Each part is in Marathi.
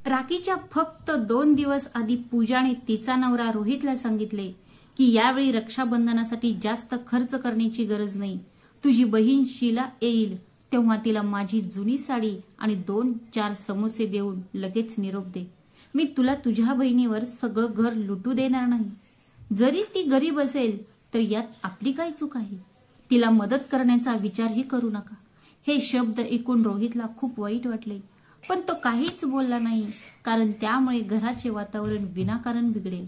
राखीच्या फक्त 2 दिवस आधी पूजाने तिचा नवरा रोहितला सांगितले की यावेळी रक्षाबंधनासाठी जास्त खर्च करण्याची गरज नाही. तुझी बहीण शीला येईल तेव्हा तिला माझी जुनी साडी आणि 2-4 समोसे देऊन लगेच निरोप दे. मी तुला तुझ्या बहिणीवर सगळं घर लुटू देणार नाही. जरी ती गरीब असेल तर यात आपली काय चूक आहे. तिला मदत करण्याचा विचारही करू नका. हे शब्द ऐकून रोहितला खूप वाईट वाटले, पण तो काहीच बोलला नाही, कारण त्यामुळे घराचे वातावरण विनाकारण बिघडेल.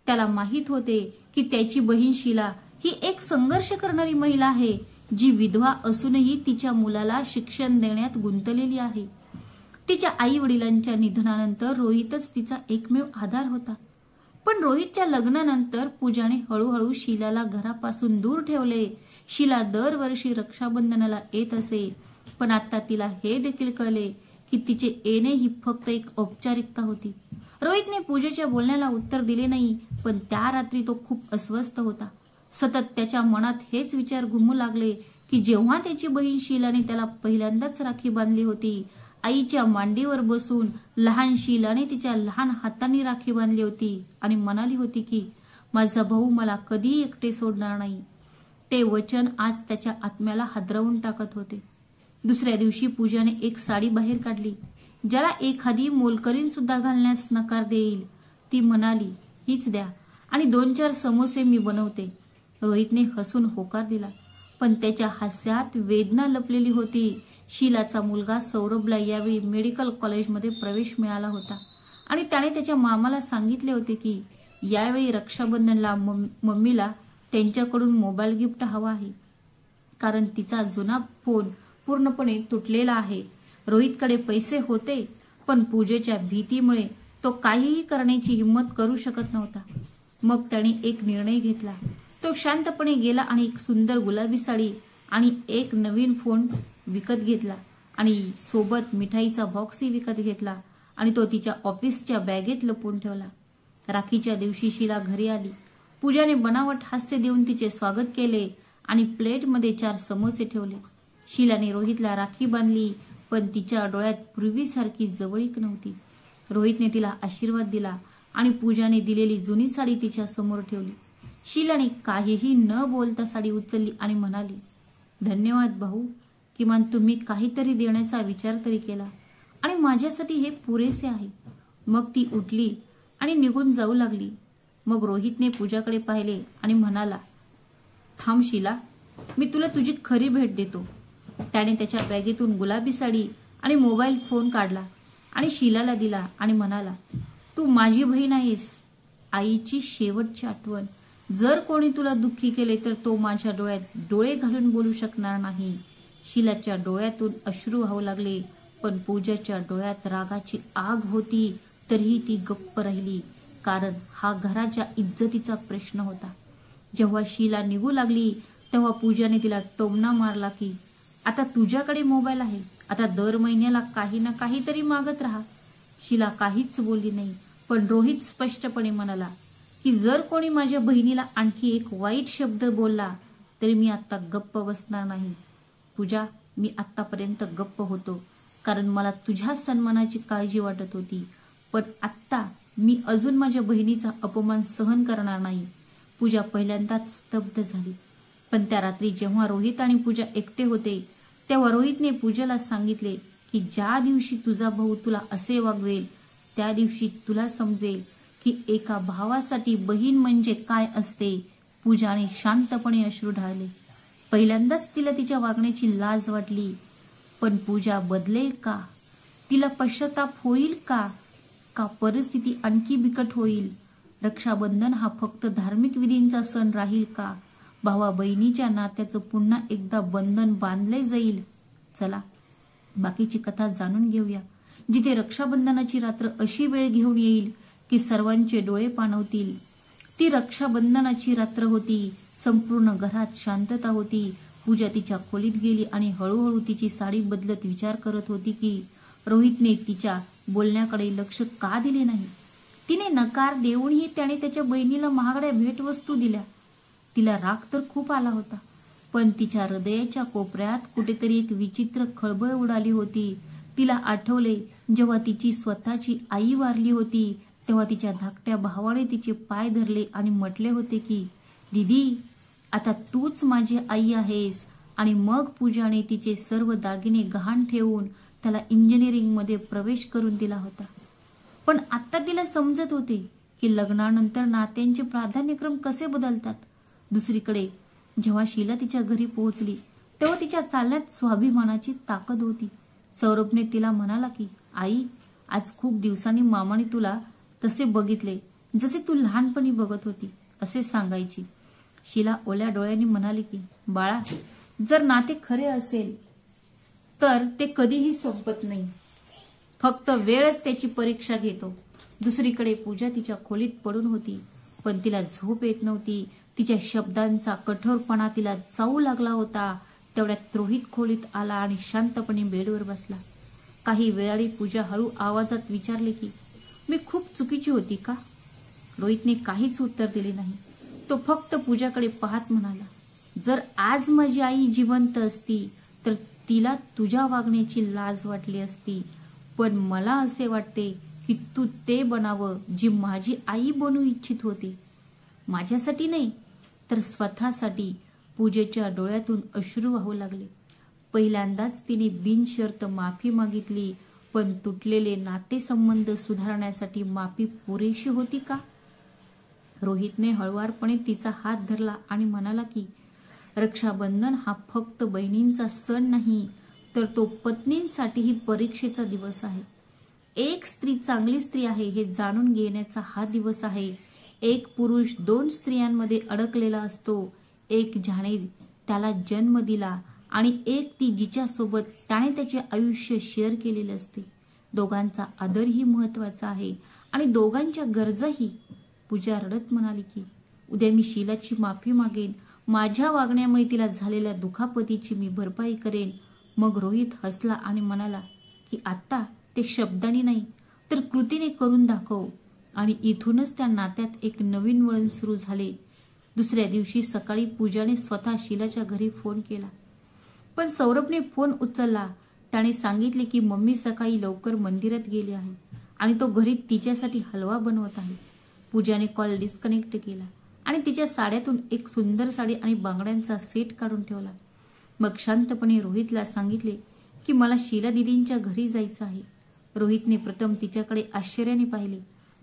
त्याला माहित होते की त्याची बहीण शीला ही एक संघर्ष करणारी महिला आहे, जी विधवा असूनही तिच्या मुलाला शिक्षण देण्यात गुंतलेली आहे. तिच्या आई वडिलांच्या निधनानंतर रोहितच तिचा एकमेव आधार होता. पण रोहितच्या लग्नानंतर पूजाने हळूहळू शीलाला घरापासून दूर ठेवले. शीला दरवर्षी रक्षाबंधनाला येत असे, पण आता तिला हे देखील कळले की तिचे येणे ही फक्त एक औपचारिकता होती. रोहितने पूजेच्या बोलण्याला उत्तर दिले नाही, पण त्या रात्री तो खूप अस्वस्थ होता. सतत त्याच्या मनात हेच विचार घुमू लागले की जेव्हा त्याची बहीण शीलाने त्याला पहिल्यांदाच राखी बांधली होती, आईच्या मांडीवर बसून लहान शीलाने तिच्या लहान हातांनी राखी बांधली होती आणि म्हणाली होती की माझा भाऊ मला कधी एकटे सोडणार नाही. ते वचन आज त्याच्या आत्म्याला हादरवून टाकत होते. दुसऱ्या दिवशी पूजाने एक साडी बाहेर काढली, ज्याला एखादी मोलकरीण सुद्धा घालण्यास नकार देईल. ती म्हणाली, हीच द्या आणि 2-4 समोसे मी बनवते. रोहितने हसून होकार दिला, पण त्याच्या हास्यात वेदना लपलेली होती. शीलाचा मुलगा सौरभला यावेळी मेडिकल कॉलेजमध्ये प्रवेश मिळाला होता आणि त्याने त्याच्या मामाला सांगितले होते की यावेळी रक्षाबंधनला मम्मीला त्यांच्याकडून मोबाईल गिफ्ट हवा आहे, कारण तिचा जुना फोन पूर्णपणे तुटलेला आहे. रोहितकडे पैसे होते, पण पूजेच्या भीतीमुळे तो काहीही करण्याची हिंमत करू शकत नव्हता. मग त्याने एक निर्णय घेतला. तो शांतपणे गेला आणि एक सुंदर गुलाबी साडी आणि एक नवीन फोन विकत घेतला आणि सोबत मिठाईचा बॉक्सही विकत घेतला आणि तो तिच्या ऑफिसच्या बॅगेत लपवून ठेवला. राखीच्या दिवशी शीला घरी आली. पूजाने बनावट हास्य देऊन तिचे स्वागत केले आणि प्लेटमध्ये 4 समोसे ठेवले. शीलाने रोहितला राखी बांधली, पण तिच्या डोळ्यात पूर्वीसारखी जवळीक नव्हती. रोहितने तिला आशीर्वाद दिला आणि पूजाने दिलेली जुनी साडी तिच्या समोर ठेवली. शीलाने काहीही न बोलता साडी उचलली आणि म्हणाली, धन्यवाद भाऊ, किमान तुम्ही काहीतरी देण्याचा विचार तरी केला आणि माझ्यासाठी हे पुरेसे आहे. मग ती उठली आणि निघून जाऊ लागली. मग रोहितने पूजाकडे पाहिले आणि म्हणाला, थांब शीला, मी तुला तुझी खरी भेट देतो. त्याने त्याच्या बॅगेतून गुलाबी साडी आणि मोबाईल फोन काढला आणि शीलाला दिला आणि म्हणाला, तू माझी बहीण आहेस, आईची शेवटची आठवण. जर कोणी तुला दुःखी केले तर तो माझ्या डोळ्यात डोळे घालून बोलू शकणार नाही. शीलाच्या डोळ्यातून अश्रू वाहू लागले, पण पूजाच्या डोळ्यात रागाची आग होती. तरीही ती गप्प राहिली, कारण हा घराच्या इज्जतीचा प्रश्न होता. जेव्हा शीला निघू लागली तेव्हा पूजाने तिला टोमणा मारला की आता तुझ्याकडे मोबाईल आहे, आता दर महिन्याला काही ना काहीतरी मागत राहा. शीला काहीच बोलली नाही, पण रोहित स्पष्टपणे म्हणाला की जर कोणी माझ्या बहिणीला आणखी एक वाईट शब्द बोलला तरी मी आता गप्प बसणार नाही. पूजा, मी आतापर्यंत गप्प होतो कारण मला तुझ्या सन्मानाची काळजी वाटत होती, पण आत्ता मी अजून माझ्या बहिणीचा अपमान सहन करणार नाही. पूजा पहिल्यांदाच स्तब्ध झाली. पण त्या रात्री जेव्हा रोहित आणि पूजा एकटे होते तेव्हा रोहितने पूजाला सांगितले की ज्या दिवशी तुझा भाऊ तुला असे वागवेल त्या दिवशी तुला समजेल की एका भावासाठी बहीण म्हणजे काय असते. पूजाने शांतपणे अश्रू ढाळले. पहिल्यांदाच तिला तिच्या वागण्याची लाज वाटली. पण पूजा बदलेल का? तिला पश्चाताप होईल का? का परिस्थिती आणखी बिकट होईल? रक्षाबंधन हा फक्त धार्मिक विधींचा सण राहील का? भावा बहिणीच्या नात्याचं पुन्हा एकदा बंधन बांधले जाईल. चला बाकीची कथा जाणून घेऊया, जिथे रक्षाबंधनाची रात्र अशी वेळ घेऊन येईल की सर्वांचे डोळे पाणवतील. ती रक्षाबंधनाची रात्र होती. संपूर्ण घरात शांतता होती. पूजा तिच्या खोलीत गेली आणि हळूहळू तिची साडी बदलत विचार करत होती की रोहितने तिच्या बोलण्याकडे लक्ष का दिले नाही. तिने नकार देऊनही त्याने त्याच्या बहिणीला महागड्या भेटवस्तू दिल्या. तिला राग तर खूप आला होता, पण तिच्या हृदयाच्या कोपऱ्यात कुठेतरी एक विचित्र खळबळ उडाली होती. तिला आठवले जेव्हा तिची स्वतःची आई वारली होती तेव्हा तिच्या धाकट्या भावाने तिचे पाय धरले आणि म्हटले होते की दीदी आता तूच माझी आई आहेस. आणि मग पूजाने तिचे सर्व दागिने गहाण ठेवून त्याला इंजिनिअरिंगमध्ये प्रवेश करून दिला होता. पण आता तिला समजत होते की लग्नानंतर नात्यांचे प्राधान्यक्रम कसे बदलतात. दुसरीकडे जेव्हा शीला तिच्या घरी पोहोचली तेव्हा तिच्या चालण्यात स्वाभिमानाची ताकद होती. सौरभने तिला म्हणाला की आई आज खूप दिवसांनी मामाने तुला तसे बघितले जसे तू लहानपणी बघत होती असे सांगायची. शीला ओल्या डोळ्यांनी म्हणाली की बाळा जर नाते खरे असेल तर ते कधीही संपत नाही, फक्त वेळच त्याची परीक्षा घेतो. दुसरीकडे पूजा तिच्या खोलीत पडून होती पण तिला झोप येत नव्हती. तिच्या शब्दांचा कठोरपणा तिला चावू लागला होता. तेवढ्यात रोहित खोलीत आला आणि शांतपणे बेडवर बसला. काही वेळाने पूजा हळू आवाजात विचारले की मी खूप चुकीची होती का? रोहितने काहीच उत्तर दिले नाही. तो फक्त पूजाकडे पाहत म्हणाला जर आज माझी आई जिवंत असती तर तिला तुझ्या वागण्याची लाज वाटली असती. पण मला असे वाटते की तू ते बनावं जी माझी आई बनू इच्छित होती. माझ्यासाठी नाही तर स्वतःसाठी. पूजेच्या डोळ्यातून अश्रू वाहू लागले. पहिल्यांदाच तिने बिनशर्त माफी मागितली. पण तुटलेले नातेसंबंध सुधारण्यासाठी माफी पुरेशी होती का? रोहितने हळुवारपणे तिचा हात धरला आणि म्हणाला की रक्षाबंधन हा फक्त बहिणींचा सण नाही तर तो पत्नींसाठीही परीक्षेचा दिवस आहे. एक स्त्री चांगली स्त्री आहे हे जाणून घेण्याचा हा दिवस आहे. एक पुरुष 2 स्त्रियांमध्ये अडकलेला असतो. एक ज्याने त्याला जन्म दिला आणि एक ती जिच्यासोबत त्याने त्याचे आयुष्य शेअर केलेले असते. दोघांचा आदरही महत्वाचा आहे आणि दोघांच्या गरजाही. पूजा रडत म्हणाली की उद्या मी शीलाची माफी मागेन. माझ्या वागण्यामुळे तिला झालेल्या दुखापतीची मी भरपाई करेन. मग रोहित हसला आणि म्हणाला की आता ते शब्दांनी नाही तर कृतीने करून दाखव. आणि इथूनच त्या नात्यात एक नवीन वळण सुरू झाले. दुसऱ्या दिवशी सकाळी पूजाने स्वतः शीलाच्या घरी फोन केला पण सौरभने फोन उचलला. त्याने सांगितले की मम्मी सकाळी लवकर मंदिरात गेली आहे आणि तो घरी तिच्यासाठी हलवा बनवत आहे. पूजाने कॉल डिस्कनेक्ट केला आणि तिच्या साड्यातून एक सुंदर साडी आणि बांगड्यांचा सेट काढून ठेवला. मग शांतपणे रोहितला सांगितले की मला शीला दीदींच्या घरी जायचं आहे. रोहितने प्रथम तिच्याकडे आश्चर्याने पाहिले.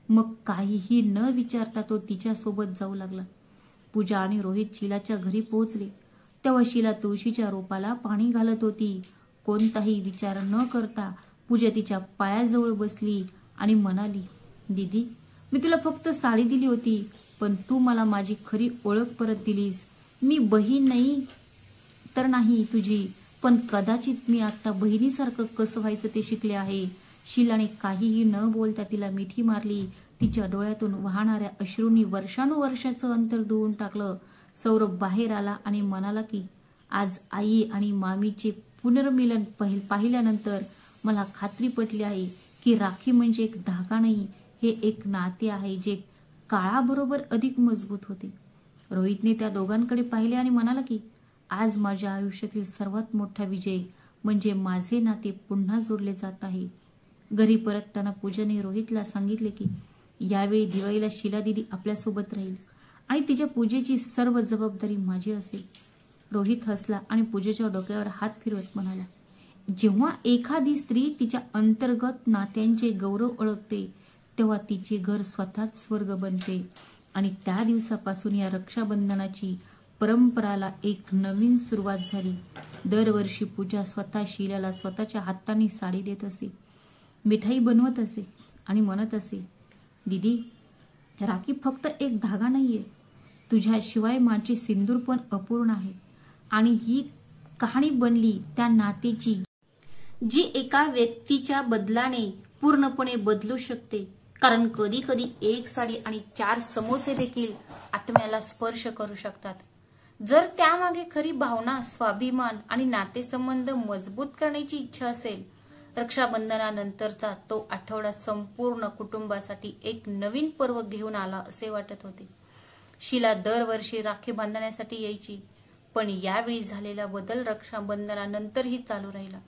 मग काहीही न विचारता तो तिच्यासोबत जाऊ लागला. पूजा आणि रोहित शीलाच्या घरी पोहोचले तेव्हा शीला तुळशीच्या रोपाला पाणी घालत होती. कोणताही विचार न करता पूजा तिच्या पायाजवळ बसली आणि म्हणाली दीदी मी तुला फक्त साडी दिली होती पण तू मला माझी खरी ओळख परत दिलीस. मी बहीण नाही तर नाही तुझी पण कदाचित मी आता बहिणीसारखं कसं व्हायचं ते शिकले आहे. शीलाने काहीही न बोलता तिला मिठी मारली. तिच्या डोळ्यातून वाहणाऱ्या अश्रूंनी वर्षानुवर्षाचं अंतर धुवून टाकलं. सौरभ बाहेर आला आणि म्हणाला की आज आई आणि मामीचे पुनर्मिलन पाहिल्यानंतर मला खात्री पटली आहे की राखी म्हणजे एक धागा नाही, हे एक नाते आहे जे काळाबरोबर अधिक मजबूत होते. रोहितने त्या दोघांकडे पाहिले आणि म्हणाला की आज माझ्या आयुष्यातील सर्वात मोठा विजय म्हणजे माझे नाते पुन्हा जोडले जात आहे. घरी परतताना पूजाने रोहितला सांगितले की यावेळी दिवाळीला शीला दीदी आपल्यासोबत राहील आणि तिच्या पूजेची सर्व जबाबदारी माझी असेल. रोहित हसला आणि पूजेच्या डोक्यावर हात फिरवत म्हणाला जेव्हा एखादी स्त्री तिच्या अंतर्गत नात्यांचे गौरव ओळखते तेव्हा तिचे घर स्वतःच स्वर्ग बनते. आणि त्या दिवसापासून या रक्षाबंधनाची परंपराला एक नवीन सुरुवात झाली. दरवर्षी पूजा स्वतः शीलाला स्वतःच्या हाताने साडी देत असे, मिठाई बनवत असे आणि म्हणत असे दीदी राखी फक्त एक धागा नाहीये, तुझ्याशिवाय माझे सिंदूर पण अपूर्ण आहे. आणि ही कहाणी बनली त्या नातेची जी एका व्यक्तीच्या बदलाने पूर्णपणे बदलू शकते. कारण कधी कधी एक साडी आणि 4 समोसे देखील आत्म्याला स्पर्श करू शकतात. जर त्यामागे खरी भावना, स्वाभिमान आणि नातेसंबंध मजबूत करण्याची इच्छा असेल, रक्षाबंधनानंतरचा तो आठवडा संपूर्ण कुटुंबासाठी एक नवीन पर्व घेऊन आला असे वाटत होते. शीला दरवर्षी राखी बांधण्यासाठी यायची पण यावेळी झालेला बदल रक्षाबंधनानंतरही चालू राहिला.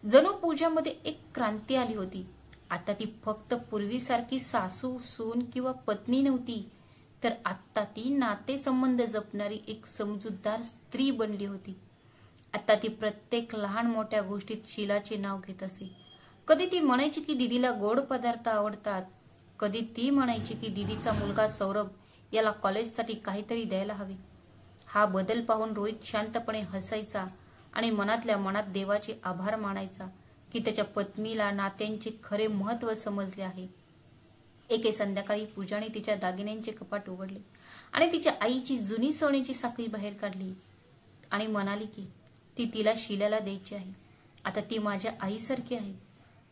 जणू पूजामध्ये एक क्रांती आली होती. आता ती फक्त पूर्वीसारखी सासू, सून किंवा पत्नी नव्हती, तर आता ती नातेसंबंध जपणारी एक समजूतदार स्त्री बनली होती. आता ती प्रत्येक लहान मोठ्या गोष्टीत शीलाचे नाव घेत असे. कधी ती म्हणायची की दीदीला गोड पदार्थ आवडतात, कधी ती म्हणायची की दीदीचा मुलगा सौरभ याला कॉलेजसाठी काहीतरी द्यायला हवे. हा बदल पाहून रोहित शांतपणे हसायचा आणि मनातल्या मनात देवाचे आभार मानायचा की त्याच्या पत्नीला नात्यांचे खरे महत्त्व समजले आहे. एके संध्याकाळी पूजाने तिच्या दागिन्यांचे कपाट उघडले आणि तिच्या आईची जुनी सोन्याची साखळी बाहेर काढली आणि म्हणाली की ती तिला शीलाला द्यायची आहे. आता ती माझ्या आईसारखी आहे.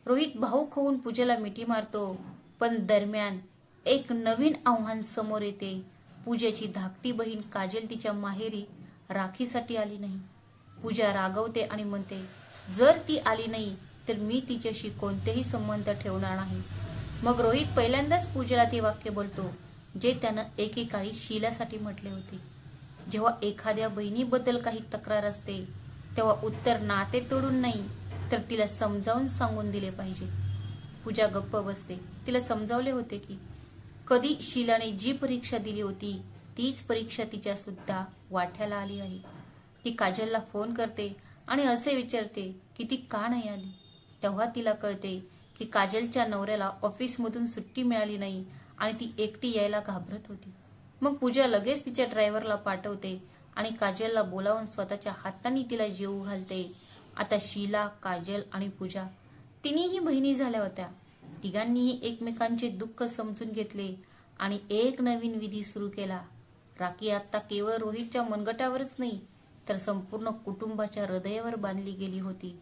रोहित भाऊक होऊन पूजेला मिठी मारतो, पण दरम्यान एक नवीन आव्हान समोर येते. पूजेची धाकटी बहीण काजल तिच्या माहेरी राखीसाठी आली नाही. पूजा रागवते आणि म्हणते, जर ती आली नाही तर मी तिच्याशी कोणतेही संबंध ठेवणार नाही. मग रोहित पहिल्यांदाच पूजेला ते वाक्य बोलतो जे त्यानं एकेकाळी शीलासाठी म्हटले होते. जेव्हा एखाद्या बहिणीबद्दल काही तक्रार असते तेव्हा उत्तर नाते तोडून नाही तर तिला समजावून सांगून दिले पाहिजे. पूजा गप्प बसते. तिला समजावले होते की कधी शीलाने जी परीक्षा दिली होती तीच परीक्षा तिच्या सुद्धा वाट्याला आली आहे. ती काजलला फोन करते आणि असे विचारते की ती का नाही आली. तेव्हा तिला कळते की काजलच्या नवऱ्याला ऑफिसमधून सुट्टी मिळाली नाही आणि ती एकटी यायला घाबरत होती. मग पूजा लगेच तिच्या ड्रायव्हरला पाठवते आणि काजलला बोलावून स्वतःच्या हातांनी तिला जेवू घालते. आता शीला, काजल आणि पूजा तिन्हीही बहिणी झाल्या होत्या. तिघांनीही एकमेकांचे दुःख समजून घेतले आणि एक नवीन विधी सुरू केला. राखी आता केवळ रोहितच्या मनगटावरच नाही तर संपूर्ण कुटुंबाच्या हृदयावर बांधली गेली होती.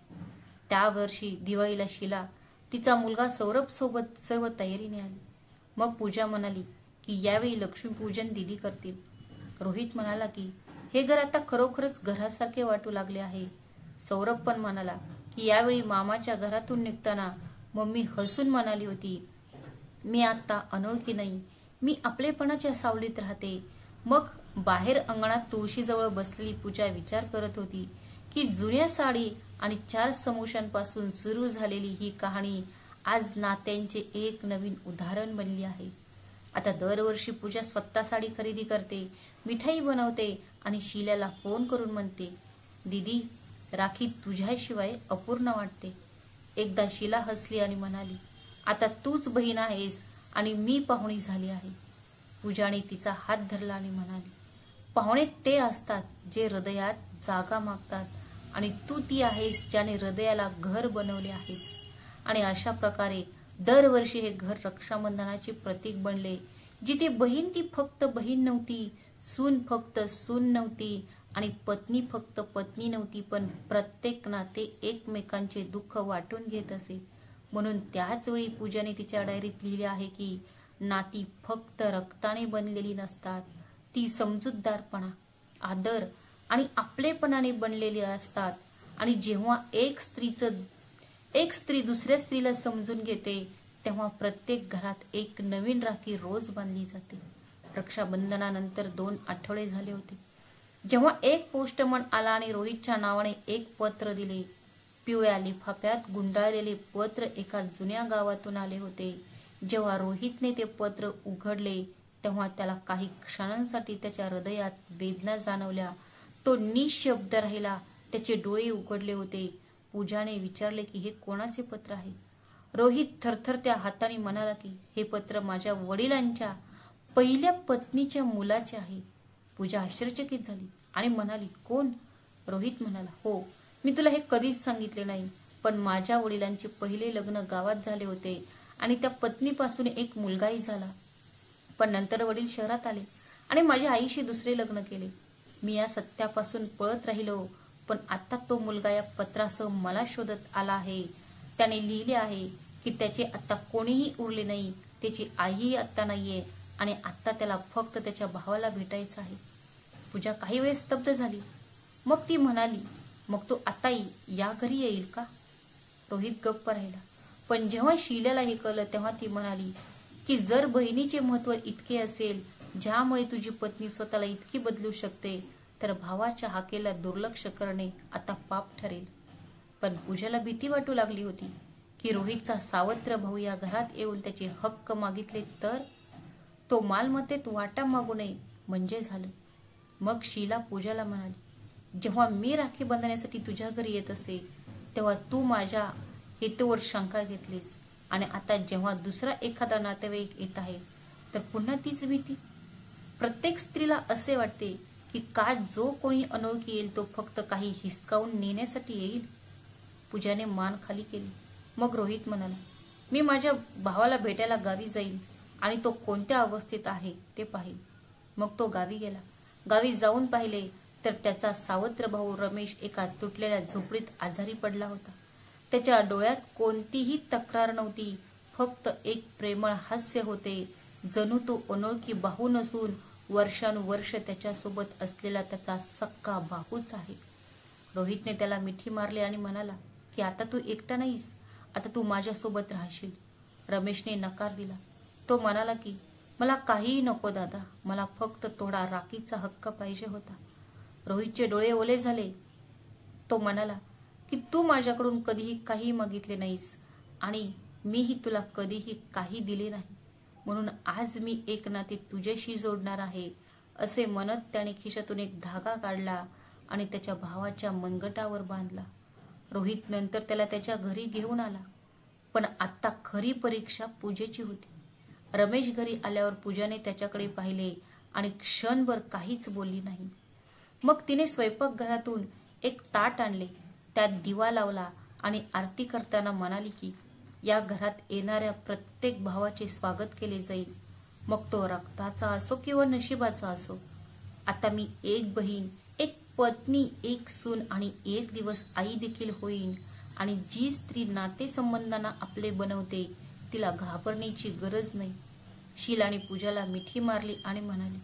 त्या वर्षी दिवाळीला शीला तिचा मुलगा सौरभ सोबत सर्व तयारीने आली. मग पूजा म्हणाली की यावेळी लक्ष्मीपूजन दीदी करतील. रोहित म्हणाला की हे घर आता खरोखरच घरासारखे वाटू लागले आहे. सौरभ पण म्हणाला की यावेळी मामाच्या घरातून निघताना मम्मी हसून म्हणाली होती, मी आता अनोळखी नाही, मी आपलेपणाच्या सावलीत राहते. मग बाहेर अंगणात तुळशीजवळ बसलेली पूजा विचार करत होती की जुन्या साडी आणि 4 समोशांपासून सुरू झालेली ही कहाणी आज नात्यांचे एक नवीन उदाहरण बनली आहे. आता दरवर्षी पूजा स्वतः साडी खरेदी करते, मिठाई बनवते आणि शीलाला फोन करून म्हणते, दीदी राखी तुझ्याशिवाय अपूर्ण वाटते. एकदा शीला हसली आणि म्हणाली, आता तूच बहीण आहेस आणि मी पाहुणी झाली आहे. पूजाने तिचा हात धरला आणि म्हणाली, पाहुणे ते असतात जे हृदयात जागा मागतात आणि तू ती आहेस ज्याने हृदयाला घर बनवले आहेस. आणि अशा प्रकारे दरवर्षी हे घर रक्षाबंधनाचे प्रतीक बनले, जिथे बहीण ती फक्त बहीण नव्हती, सून फक्त सून नव्हती आणि पत्नी फक्त पत्नी नव्हती, पण प्रत्येक नाते एकमेकांचे दुःख वाटून घेत असे. म्हणून त्याच वेळी पूजाने तिच्या डायरीत लिहिले आहे की नाती फक्त रक्ताने बनलेली नसतात, ती समजूतदारपणा, आदर आणि आपलेपणाने बनलेली असतात. आणि जेव्हा एक स्त्री दुसऱ्या स्त्रीला समजून घेते तेव्हा प्रत्येक घरात एक नवीन राखी रोज बांधली जाते. रक्षाबंधनानंतर 2 आठवडे झाले होते जेव्हा एक पोस्टमन आला आणि रोहितच्या नावाने एक पत्र दिले. पिवळ्या लिफाफ्यात गुंडाळलेले पत्र एका जुन्या गावातून आले होते. जेव्हा रोहितने ते पत्र उघडले तेव्हा त्याला काही क्षणांसाठी त्याच्या हृदयात वेदना जाणवल्या. तो निशब्द राहिला. त्याचे डोळे उघडले होते. पूजाने विचारले की हे कोणाचे पत्र आहे. रोहित थरथरत्या हाताने म्हणाला की हे पत्र माझ्या वडिलांच्या पहिल्या पत्नीच्या मुलाचे आहे. पूजा आश्चर्यचकित झाली आणि म्हणाली, कोण? रोहित म्हणाला, हो, मी तुला हे कधीच सांगितले नाही, पण माझ्या वडिलांचे पहिले लग्न गावात झाले होते आणि त्या पत्नीपासून एक मुलगाही झाला. पण नंतर वडील शहरात आले आणि माझ्या आईशी दुसरे लग्न केले. मी या सत्यापासून पळत राहिलो, पण आता तो मुलगा या पत्रासह मला शोधत आला आहे. त्याने लिहिले आहे की त्याचे आता कोणीही उरले नाही, त्याची आईही आता नाहीये आणि आता त्याला फक्त त्याच्या भावाला भेटायचं आहे. पूजा काही वेळ स्तब्ध झाली. मग ती म्हणाली, मग तो आता या घरी येईल का? रोहित गप्प राहिला. पण जेव्हा शीलाला हे कळलं तेव्हा ती म्हणाली की जर बहिणीचे महत्त्व इतके असेल ज्यामुळे तुझी पत्नी स्वतःला इतकी बदलू शकते, तर भावाच्या हाकेला दुर्लक्ष करणे आता पाप ठरेल. पण पूजाला भीती वाटू लागली होती की रोहितचा सावत्र भाऊ या घरात येऊन त्याचे हक्क मागितले तर तो मालमत्तेत वाटा मागू नये म्हणजे झालं. मग शीला पूजाला म्हणाली, जेव्हा मी राखी बांधण्यासाठी तुझ्या घरी येत असे तेव्हा तू माझ्या हेतूवर शंका घेतलीस आणि आता जेव्हा दुसरा एखादा नातेवाईक येत आहे तर पुन्हा तीच भीती. प्रत्येक स्त्रीला असे वाटते की का जो कोणी अनोळखी येईल तो फक्त काही हिसकावून नेण्यासाठी येईल. पूजाने मान खाली केली. मग रोहित म्हणाला, मी माझ्या भावाला भेटायला गावी जाईल आणि तो कोणत्या अवस्थेत आहे ते पाहिल. मग तो गावी गेला. गावी जाऊन पाहिले तर त्याचा सावत्र भाऊ रमेश एका तुटलेल्या झोपडीत आजारी पडला होता. त्याच्या डोळ्यात कोणतीही तक्रार नव्हती, फक्त एक प्रेमळ हास्य होते, जणू तो अनोळखी भाऊ नसून वर्षानुवर्ष त्याच्यासोबत असलेला त्याचा सक्का भाऊच आहे. रोहितने त्याला मिठी मारली आणि म्हणाला की आता तू एकटा नाहीस, आता तू माझ्यासोबत राहशील. रमेशने नकार दिला. तो म्हणाला की मला काहीही नको दादा, मला फक्त थोडा राखीचा हक्क पाहिजे होता. रोहितचे डोळे ओले झाले. तो म्हणाला की तू माझ्याकडून कधीही काही मागितले नाहीस आणि मीही तुला कधीही काही दिले नाही, म्हणून आज मी एक नाते तुझ्याशी जोडणार आहे असे म्हणत त्याने खिशातून एक धागा काढला आणि त्याच्या भावाच्या मनगटावर बांधला. रोहित नंतर त्याला त्याच्या घरी घेऊन आला. पण आता खरी परीक्षा पूजेची होती. रमेश घरी आल्यावर पूजाने त्याच्याकडे पाहिले आणि क्षणभर काहीच बोलली नाही. मग तिने स्वयंपाकघरातून एक ताट आणले, त्यात दिवा लावला आणि आरती करताना म्हणाली की या घरात येणाऱ्या प्रत्येक भावाचे स्वागत केले जाईल, मग तो रक्ताचा असो किंवा नशिबाचा असो. आता मी एक बहीण, एक पत्नी, एक सून आणि एक दिवस आई देखील होईन आणि जी स्त्री नातेसंबंधांना आपले बनवते तिला घाबरण्याची गरज नाही. शीलाने पूजाला मिठी मारली आणि म्हणाली,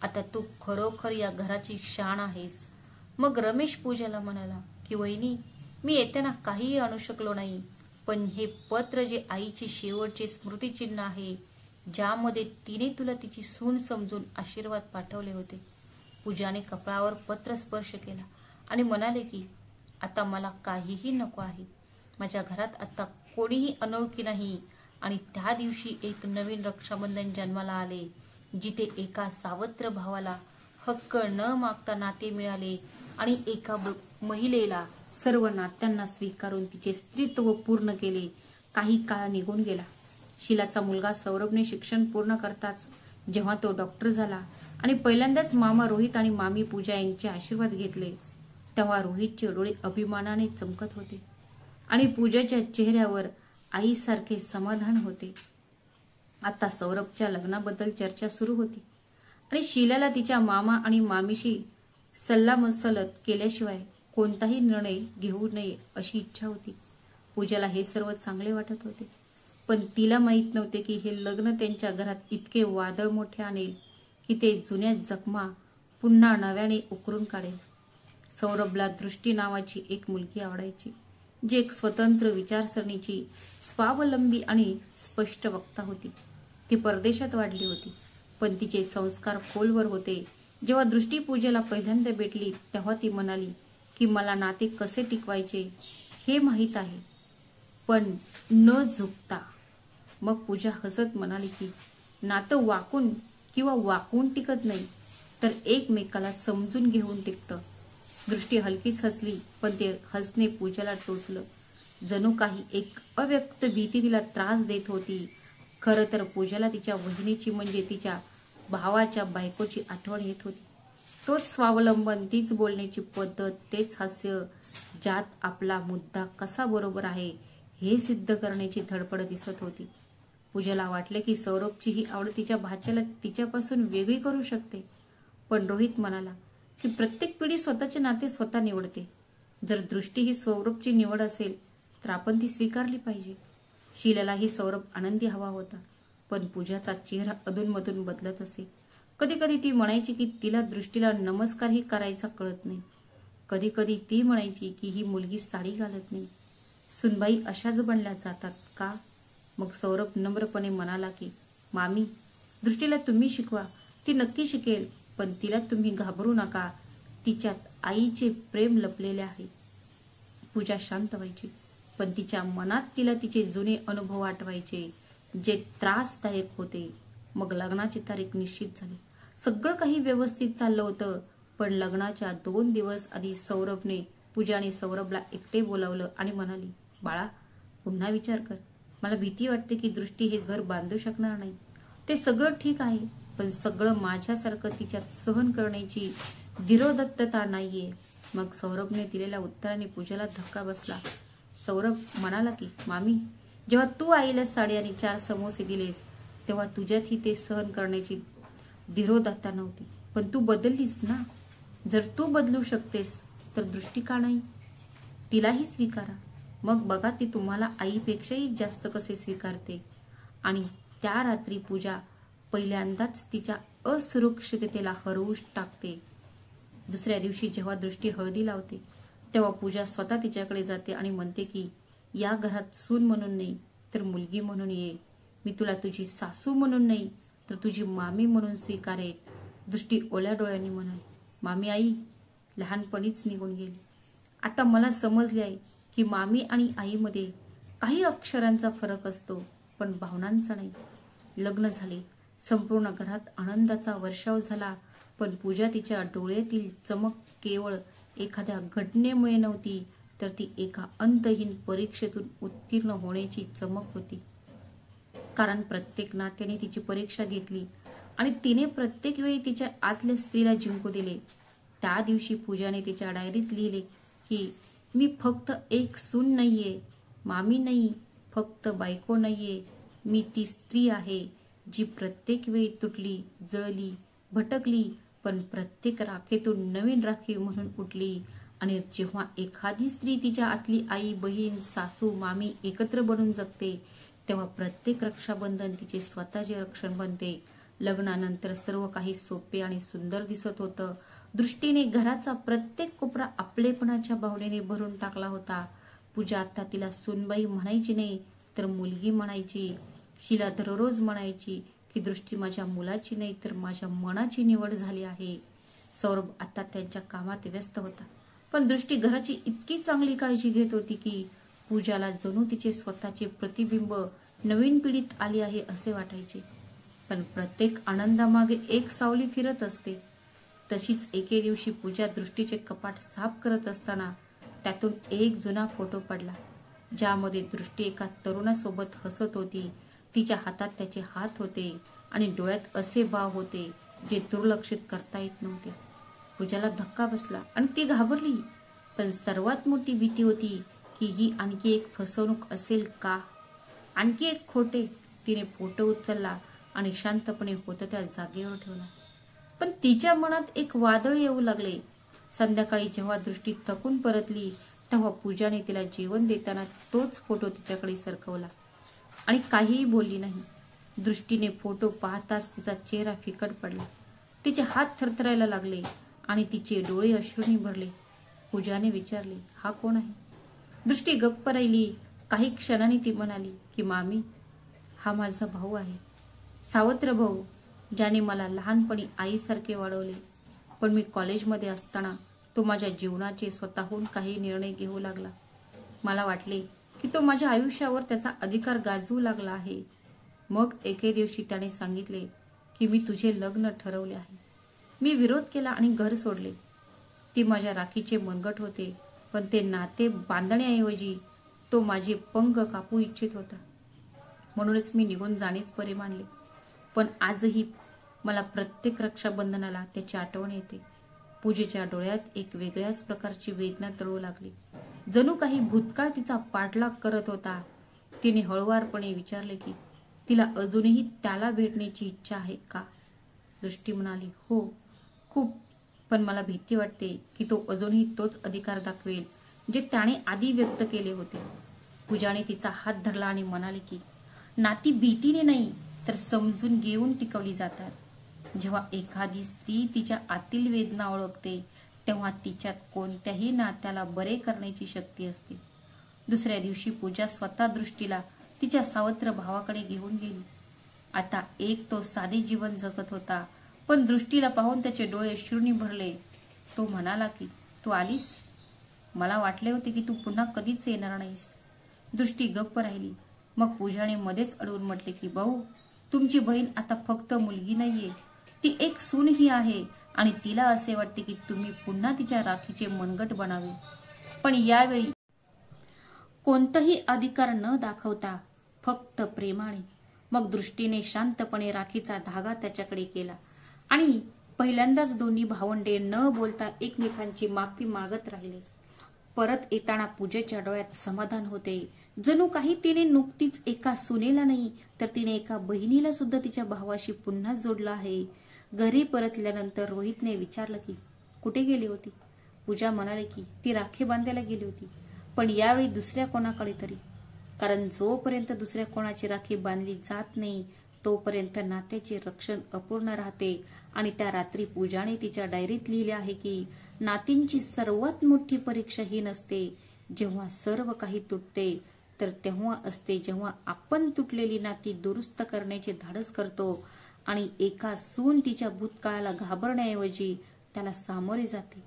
आता तू खरोखर या घराची शान आहेस. मग रमेश पूजाला म्हणाला की वहिनी, मी येताना काहीही आणू शकलो नाही, पण हे पत्र जे आईचे शेवटचे स्मृतिचिन्ह आहे, ज्यामध्ये तिने तुला तिची सून समजून आशीर्वाद पाठवले होते. पूजाने कपाळावर पत्र स्पर्श केला आणि म्हणाले की आता मला काहीही नको आहे. माझ्या घरात आता कोणीही अनोळखी नाही आणि त्या दिवशी एक नवीन रक्षाबंधन जन्माला आले, जिथे एका सावत्र भावाला हक्क न मागता नाते मिळाले आणि एका महिलेला सर्व नात्यांना स्वीकारून तिचे स्त्रीत्व पूर्ण केले. काही काळ निघून गेला. शीलाचा मुलगा सौरभने शिक्षण पूर्ण करताच जेव्हा तो डॉक्टर झाला आणि पहिल्यांदाच मामा रोहित आणि मामी पूजा यांचे आशीर्वाद घेतले, तेव्हा रोहितचे डोळे अभिमानाने चमकत होते आणि पूजाच्या चेहऱ्यावर आईसारखे समाधान होते. आता सौरभच्या लग्नाबद्दल चर्चा सुरू होती आणि शीलाला तिच्या मामा आणि मामीशी सल्लामसलत केल्याशिवाय कोणताही निर्णय घेऊ नये अशी इच्छा होती. पूजाला हे सर्व चांगले वाटत होते, पण तिला माहीत नव्हते की हे लग्न त्यांच्या घरात इतके वादळ मोठे आणेल की ते जुन्या जखमा पुन्हा नव्याने उकरून काढेल. सौरभला दृष्टी नावाची एक मुलगी आवडायची, जी एक स्वतंत्र विचारसरणीची, स्वावलंबी आणि स्पष्ट वक्ता होती. ती परदेशात वाढली होती, पण तिचे संस्कार खोलवर होते. जेव्हा दृष्टी पूजेला पहिल्यांदा भेटली तेव्हा ती म्हणाली की मला नाते कसे टिकवायचे हे माहीत आहे, पण न झुकता. मग पूजा हसत म्हणाली की नातं वाकून किंवा वाकून टिकत नाही, तर एकमेकाला समजून घेऊन टिकतं. दृष्टी हलकीच हसली, पण ते हसणे पूजाला टोचलं. जणू काही एक अव्यक्त भीती तिला त्रास देत होती. खरं तर पूजाला तिच्या बहिणीची म्हणजे तिच्या भावाच्या बायकोची आठवण येत होती. तोच स्वावलंबन, तीच बोलण्याची पद्धत, तेच हास्य, ज्यात आपला मुद्दा कसा बरोबर आहे हे सिद्ध करण्याची धडपड दिसत होती. पूजाला वाटले की सौरभची ही आवड तिच्या भाच्याला तिच्यापासून वेगळी करू शकते. पण रोहित म्हणाला की प्रत्येक पिढी स्वतःचे नाते स्वतः निवडते. जर दृष्टी ही सौरभची निवड असेल तर आपण ती स्वीकारली पाहिजे. शीलालाही सौरभ आनंदी हवा होता, पण पूजाचा चेहरा अधूनमधून बदलत असे. कधी कधी ती म्हणायची की तिला दृष्टीला नमस्कारही करायचा कळत नाही. कधी कधी ती म्हणायची की ही मुलगी साडी घालत नाही. सुनबाई अशाच बनल्या जातात का? मग सौरभ नम्रपणे म्हणाला की मामी, दृष्टीला तुम्ही शिकवा, ती नक्की शिकेल, पण तिला तुम्ही घाबरू नका. तिच्यात आईचे प्रेम लपलेले आहे. पूजा शांत व्हायची, पण तिच्या मनात तिला तिचे जुने अनुभव आठवायचे जे त्रासदायक होते. मग लग्नाची तारीख निश्चित झाली. सगळं काही व्यवस्थित चाललं होतं, पण लग्नाच्या 2 दिवस आधी पूजाने सौरभला एकटे बोलावलं आणि म्हणाली, बाळा, पुन्हा विचार कर. मला भीती वाटते की दृष्टी हे घर बांधू शकणार नाही. ते सगळं ठीक आहे, पण सगळं माझ्यासारखं तिच्यात सहन करण्याची धीरोदत्तता नाहीये. मग सौरभने दिलेल्या उत्तराने पूजाला धक्का बसला. सौरभ म्हणाला की, मामी, जेव्हा तू आईला साडी आणि 4 समोसे दिलेस तेव्हा तुझ्यातही ते सहन करण्याची धीरोदत्तता नव्हती, पण तू बदललीस ना. जर तू बदलू शकतेस तर दृष्टी का नाही? तिलाही स्वीकारा. मग बघा ती तुम्हाला आईपेक्षाही जास्त कसे स्वीकारते. आणि त्या रात्री पूजा पहिल्यांदाच तिच्या असुरक्षिततेला हरवून टाकते. दुसऱ्या दिवशी जेव्हा दृष्टी हळदी लावते तेव्हा पूजा स्वतः तिच्याकडे जाते आणि म्हणते की, या घरात सून म्हणून नाही तर मुलगी म्हणून ये. मी तुला तुझी सासू म्हणून नाही तर तुझी मामी म्हणून स्वीकारेन. दृष्टी ओल्या डोळ्यांनी म्हणाली, मामी आई लहानपणीच निघून गेली. आता मला समजले आहे की मामी आणि आईमध्ये काही अक्षरांचा फरक असतो, पण भावनांचा नाही. लग्न झाले, संपूर्ण घरात आनंदाचा वर्षाव झाला, पण पूजा तिच्या डोळ्यातील चमक केवळ एखाद्या घटनेमुळे नव्हती, तर ती एका अंतहीन परीक्षेतून उत्तीर्ण होण्याची चमक होती. कारण प्रत्येक नात्याने तिची परीक्षा घेतली आणि तिने प्रत्येक वेळी तिच्या आतल्या स्त्रीला जिंकू दिले. त्या दिवशी पूजाने तिच्या डायरीत लिहिले की, मी फक्त एक सून नाहीये, मामी नाही, फक्त बायको नाहीये. मी ती स्त्री आहे जी प्रत्येक वेळी तुटली, जळली, भटकली, पण प्रत्येक राखेतून नवीन राखी म्हणून उठली. आणि जेव्हा एखादी स्त्री तिच्या आतली आई, बहीण, सासू, मामी एकत्र बनून जगते, तेव्हा प्रत्येक रक्षाबंधन तिचे स्वतःचे रक्षण बनते. लग्नानंतर सर्व काही सोपे आणि सुंदर दिसत होतं. दृष्टीने घराचा प्रत्येक कोपरा आपलेपणाच्या भावनेने भरून टाकला होता. पूजा आता तिला सूनबाई म्हणायची नाही तर मुलगी म्हणायची. शीला दररोज म्हणायची की दृष्टी माझ्या मुलाची नाही तर माझ्या मनाची निवड झाली आहे. सौरभ आता त्यांच्या कामात व्यस्त होता, पण दृष्टी घराची इतकी चांगली काळजी घेत होती की पूजाला जणू तिचे स्वतःचे प्रतिबिंब नवीन पिढीत आली आहे असे वाटायचे. पण प्रत्येक आनंदामागे एक सावली फिरत असते. तशीच एके दिवशी पूजा दृष्टीचे कपाट साफ करत असताना त्यातून एक जुना फोटो पडला, ज्यामध्ये दृष्टी एका तरुणासोबत हसत होती. तिच्या हातात त्याचे हात होते आणि डोळ्यात असे भाव होते जे दुर्लक्षित करता येत नव्हते. पूजाला धक्का बसला आणि ती घाबरली, पण सर्वात मोठी भीती होती की ही आणखी एक फसवणूक असेल का, आणखी एक खोटे. तिने फोटो उचलला आणि शांतपणे होतं त्या जागेवर ठेवला. पण तिच्या मनात एक वादळ येऊ लागले. संध्याकाळी जेव्हा दृष्टी थकून परतली तेव्हा पूजाने तिला जेवण देताना तोच फोटो तिच्याकडे सरकवला आणि काहीही बोलली नाही. दृष्टीने फोटो पाहताच तिचा चेहरा फिकट पडला, तिचे हात थरथरायला लागले आणि तिचे डोळे अश्रूंनी भरले. पूजाने विचारले, हा कोण आहे? दृष्टी गप्प राहिली. काही क्षणांनी ती म्हणाली की, मामी, हा माझा भाऊ आहे, सावत्र भाऊ, ज्याने मला लहानपणी आईसारखे वाढवले. पण मी कॉलेजमध्ये असताना तो माझ्या जीवनाचे स्वतःहून काही निर्णय घेऊ लागला. मला वाटले की तो माझ्या आयुष्यावर त्याचा अधिकार गाजवू लागला आहे. मग एके दिवशी त्याने सांगितले की मी तुझे लग्न ठरवले आहे. मी विरोध केला आणि घर सोडले. ती माझ्या राखीचे मनगट होते, पण ते नाते बांधण्याऐवजी तो माझे पंख कापू इच्छित होता. म्हणूनच मी निघून जाणेच बरे मानले. पण आजही मला प्रत्येक रक्षाबंधनाला त्याची आठवण येते. पूजेच्या डोळ्यात एक वेगळ्याच प्रकारची वेदना तळू लागली, जणू काही भूतकाळ तिचा पाठलाग करत होता. तिने हळुवारपणे विचारले की, तिला अजूनही त्याला भेटण्याची इच्छा आहे का? दृष्टी म्हणाली, हो, खूप. पण मला भीती वाटते की तो अजूनही तोच अधिकार दाखवेल जे त्याने आधी व्यक्त केले होते. पूजाने तिचा हात धरला आणि म्हणाले की, नाती भीतीने नाही तर समजून घेऊन टिकवली जातात. जेव्हा एखादी स्त्री तिच्या आतील वेदना ओळखते तेव्हा तिच्यात कोणत्याही नात्याला बरे करण्याची शक्ती असते. दुसऱ्या दिवशी पूजा स्वतः दृष्टीला तिच्या सावत्र भावाकडे घेऊन गेली. आता तो साधे जीवन जगत होता, पण दृष्टीला पाहून त्याचे डोळे अश्रूंनी भरले. तो म्हणाला की, तू आलीस? मला वाटले होते की तू पुन्हा कधीच येणार नाहीस. दृष्टी गप्प राहिली. मग पूजाने मध्येच अडवून म्हटले की भाऊ, तुमची बहीण आता फक्त मुलगी नाहीये, ती एक सूनही आहे आणि तिला असे वाटते की तुम्ही पुन्हा तिच्या राखीचे मनगट बनावे. पण यावेळी कोणताही अधिकार न दाखवता फक्त प्रेमाने. मग दृष्टीने शांतपणे राखीचा धागा त्याच्याकडे केला आणि पहिल्यांदाच दोन्ही भावंडे न बोलता एकमेकांची माफी मागत राहिले. परत येताना पूजेच्या डोळ्यात समाधान होते. जणू काही तिने नुकतीच एका सुनेला नाही तर तिने एका बहिणीला सुद्धा तिच्या भावाशी पुन्हा जोडलं आहे. घरी परतल्यानंतर रोहितने विचारलं की कुठे गेली होती. पूजा म्हणाली की ती राखी बांधायला गेली होती, पण यावेळी दुसऱ्या कोणाकडे तरी. कारण जोपर्यंत दुसऱ्या कोणाची राखी बांधली जात नाही तोपर्यंत नात्याचे रक्षण अपूर्ण राहते. आणि त्या रात्री पूजाने तिच्या डायरीत लिहिले आहे की नातींची सर्वात मोठी परीक्षा ही नसते जेव्हा सर्व काही तुटते, तर तेव्हा असते जेव्हा आपण तुटलेली नाती दुरुस्त करण्याचे धाडस करतो आणि एका सून तिच्या भूतकाळाला घाबरण्याऐवजी त्याला सामोरे जाते.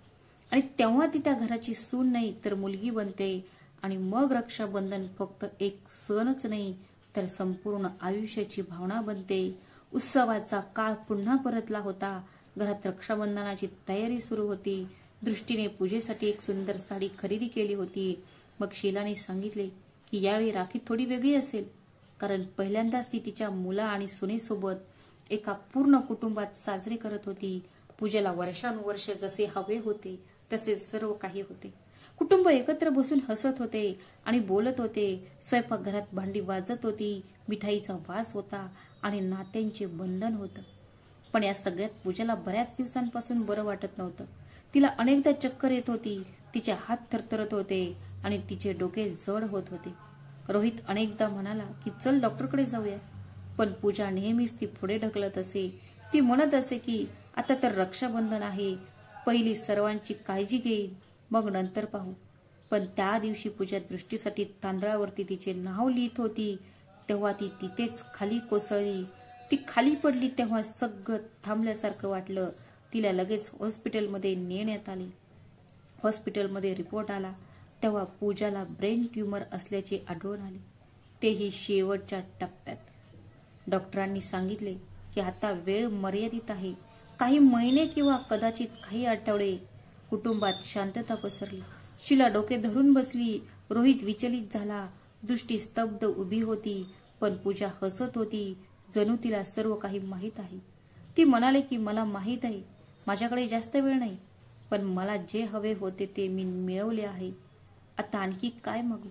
आणि तेव्हा ती त्या घराची सून नाही तर मुलगी बनते. आणि मग रक्षाबंधन फक्त एक सणच नाही तर संपूर्ण आयुष्याची भावना बनते. उत्सवाचा काळ पुन्हा परतला होता. घरात रक्षाबंधनाची तयारी सुरू होती. दृष्टीने पूजेसाठी एक सुंदर साडी खरेदी केली होती. मग शीलाने सांगितले की यावेळी राखी थोडी वेगळी असेल, कारण पहिल्यांदाच ती तिच्या मुला आणि सुनेसोबत एका पूर्ण कुटुंबात साजरे करत होती. पूजेला वर्षानुवर्ष जसे हवे होते तसे सर्व काही होते. कुटुंब एकत्र बसून हसत होते आणि बोलत होते. स्वयंपाकघरात भांडी वाजत होती, मिठाईचा वास होता आणि नात्यांचे बंधन होतं. पण या सगळ्यात पूजाला बऱ्याच दिवसांपासून बरं वाटत नव्हतं. तिला अनेकदा चक्कर येत होती, तिचे हात थरथरत होते आणि तिचे डोके जड होत होते. रोहित अनेकदा म्हणाला की चल डॉक्टरकडे जाऊया, पण पूजा नेहमीच ती पुढे ढकलत असे. ती म्हणत असे की आता तर रक्षाबंधन आहे, पहिली सर्वांची काळजी घेईन, मग नंतर पाहू. पण त्या दिवशी पूजा दृष्टीसाठी तांदळावरती तिचे नाव लिहित होती तेव्हा ती तिथेच खाली कोसळली. ती खाली पडली तेव्हा सगळं थांबल्यासारखं वाटलं. तिला लगेच हॉस्पिटलमध्ये नेण्यात आले. हॉस्पिटलमध्ये रिपोर्ट आला तेव्हा पूजाला ब्रेन ट्यूमर असल्याचे आढळून आले, तेही शेवटच्या टप्प्यात. डॉक्टरांनी सांगितले की आता वेळ मर्यादित आहे, काही महिने किंवा कदाचित काही आठवडे. कुटुंबात शांतता पसरली. शीला डोके धरून बसली. रोहित विचलित झाला. दृष्टी स्तब्ध उभी होती, पण पूजा हसत होती जणू तिला सर्व काही माहीत आहे. ती म्हणाले की मला माहीत आहे, माझ्याकडे जास्त वेळ नाही, पण मला जे हवे होते ते मी मिळवले आहे. आता आणखी काय मागू.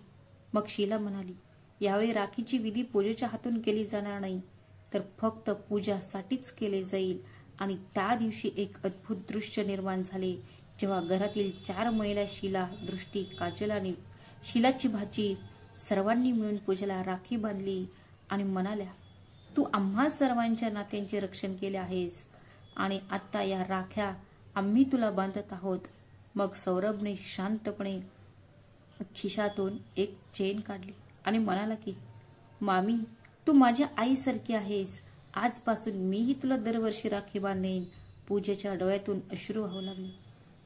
मग शीला म्हणाली यावेळी राखीची विधी पूजेच्या हातून केली जाणार नाही तर फक्त पूजासाठीच केले जाईल. आणि त्या दिवशी एक अद्भुत दृश्य निर्माण झाले जेव्हा घरातील 4 महिला शीला, दृष्टी, काजल आणि शीलाची भाची सर्वांनी मिळून पूजेला राखी बांधली आणि म्हणाल्या तू आम्हा सर्वांच्या नात्यांचे रक्षण केले आहेस आणि आता या राख्या आम्ही तुला बांधत आहोत. मग सौरभने शांतपणे खिशातून एक चेन काढली आणि म्हणाला की मामी, तू माझ्या आईसारखी आहेस, आजपासून मीही तुला दरवर्षी राखी बांधेन. पूजेच्या डोळ्यातून अश्रू वाहू लागले,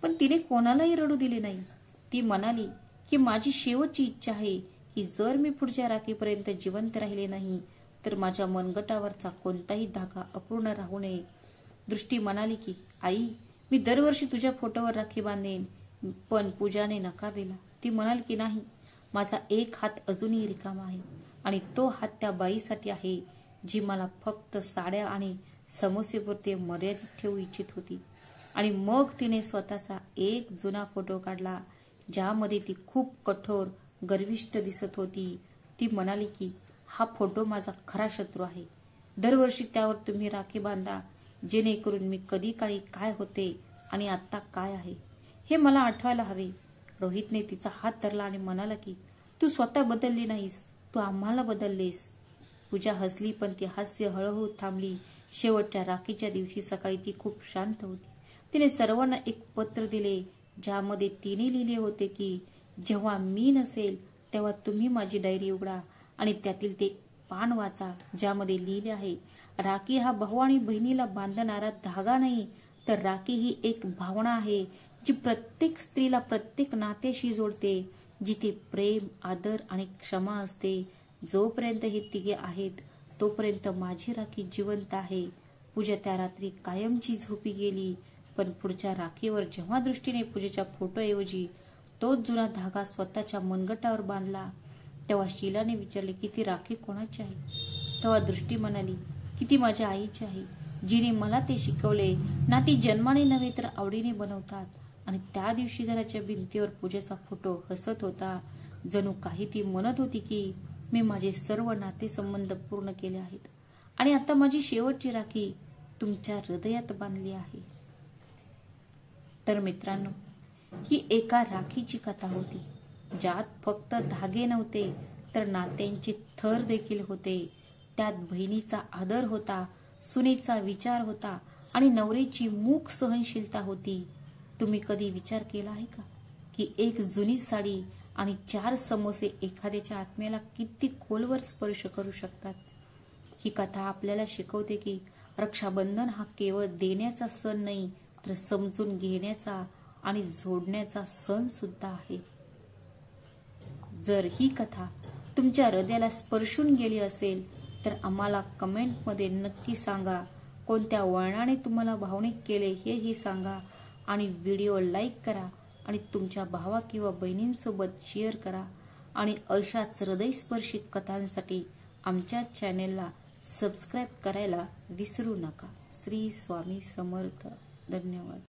पण तिने कोणालाही रडू दिले नाही. ती म्हणाली की माझी शेवटची इच्छा आहे की जर मी पुढच्या राखीपर्यंत जिवंत राहिले नाही तर माझ्या मनगटावरचा कोणताही धागा अपूर्ण राहू नये. दृष्टी म्हणाली की आई, मी दरवर्षी तुझ्या फोटोवर राखी बांधेन. पण पूजाने नकार दिला. ती म्हणाली की नाही, माझा एक हात अजूनही रिकामा आहे आणि तो हात त्या बाईसाठी आहे जी मला फक्त साड्या आणि समोसेपुरते मर्यादित ठेवू इच्छित होती. आणि मग तिने स्वतःचा एक जुना फोटो काढला ज्यामध्ये ती खूप कठोर, गर्विष्ठ दिसत होती. ती म्हणाली की हा फोटो माझा खरा शत्रू आहे. दरवर्षी त्यावर तुम्ही राखी बांधा जेणेकरून मी कधी काळी काय होते आणि आता काय आहे हे मला आठवायला हवे. रोहितने तिचा हात धरला आणि म्हणाला की तू स्वतः बदलली नाहीस, तू आम्हाला बदललेस. पूजा हसली, पण ती हास्य हळूहळू थांबली. शेवटच्या राखीच्या दिवशी सकाळी ती खूप शांत होती. तिने सर्वांना एक पत्र दिले ज्यामध्ये तिने लिहिले होते की जेव्हा मी नसेल तेव्हा तुम्ही माझी डायरी उघडा आणि त्यातील ते पान वाचा ज्यामध्ये लिहिले आहे राखी हा भाऊ आणि बहिणीला बांधणारा धागा नाही तर राखी ही एक भावना आहे जी प्रत्येक स्त्रीला प्रत्येक नात्याशी जोडते, जिथे प्रेम, आदर आणि क्षमा असते. जोपर्यंत हे तिघे आहेत तोपर्यंत माझी राखी जिवंत आहे. पूजा त्या रात्री कायमची झोपी गेली. पण पुढच्या राखीवर जेव्हा दृष्टीने पूजेच्या फोटोऐवजी तोच जुना धागा स्वतःच्या मनगटावर बांधला, तेव्हा शीलाने विचारले की ती राखी कोणाची आहे. तेव्हा दृष्टी म्हणाली की ती माझ्या आईची आहे, जिने मला ते शिकवले. नाती जन्माने नव्हे तर आवडीने बनवतात. आणि त्या दिवशी घराच्या भिंतीवर पूजेचा फोटो हसत होता. जणू काही ती म्हणत होती की मी माझे सर्व नातेसंबंध पूर्ण केले आहेत आणि आता माझी शेवटची राखी तुमच्या हृदयात बांधली आहे. तर मित्रांनो, ही एका राखीची कथा होती, ज्यात फक्त धागे नव्हते तर नात्यांचे थर देखील होते. त्यात बहिणीचा आदर होता, सुनेचा विचार होता आणि नवऱ्याची मूक सहनशीलता होती. तुम्ही कधी विचार केला आहे का की एक जुनी साडी आणि 4 समोसे एखाद्याच्या आत्म्याला किती खोलवर स्पर्श करू शकतात. ही कथा आपल्याला शिकवते की रक्षाबंधन हा केवळ देण्याचा सण नाही, तर समजून घेण्याचा आणि जोडण्याचा सण सुद्धा आहे. जर ही कथा तुमच्या हृदयाला स्पर्शून गेली असेल तर आम्हाला कमेंटमध्ये नक्की सांगा. कोणत्या वळणाने तुम्हाला भावनिक केले हेही सांगा. आणि व्हिडिओ लाईक करा आणि तुमच्या भावा किंवा बहिणींसोबत शेअर करा. आणि अशाच हृदयस्पर्शी कथांसाठी आमच्या चॅनेलला सबस्क्राईब करायला विसरू नका. श्री स्वामी समर्थ. धन्यवाद.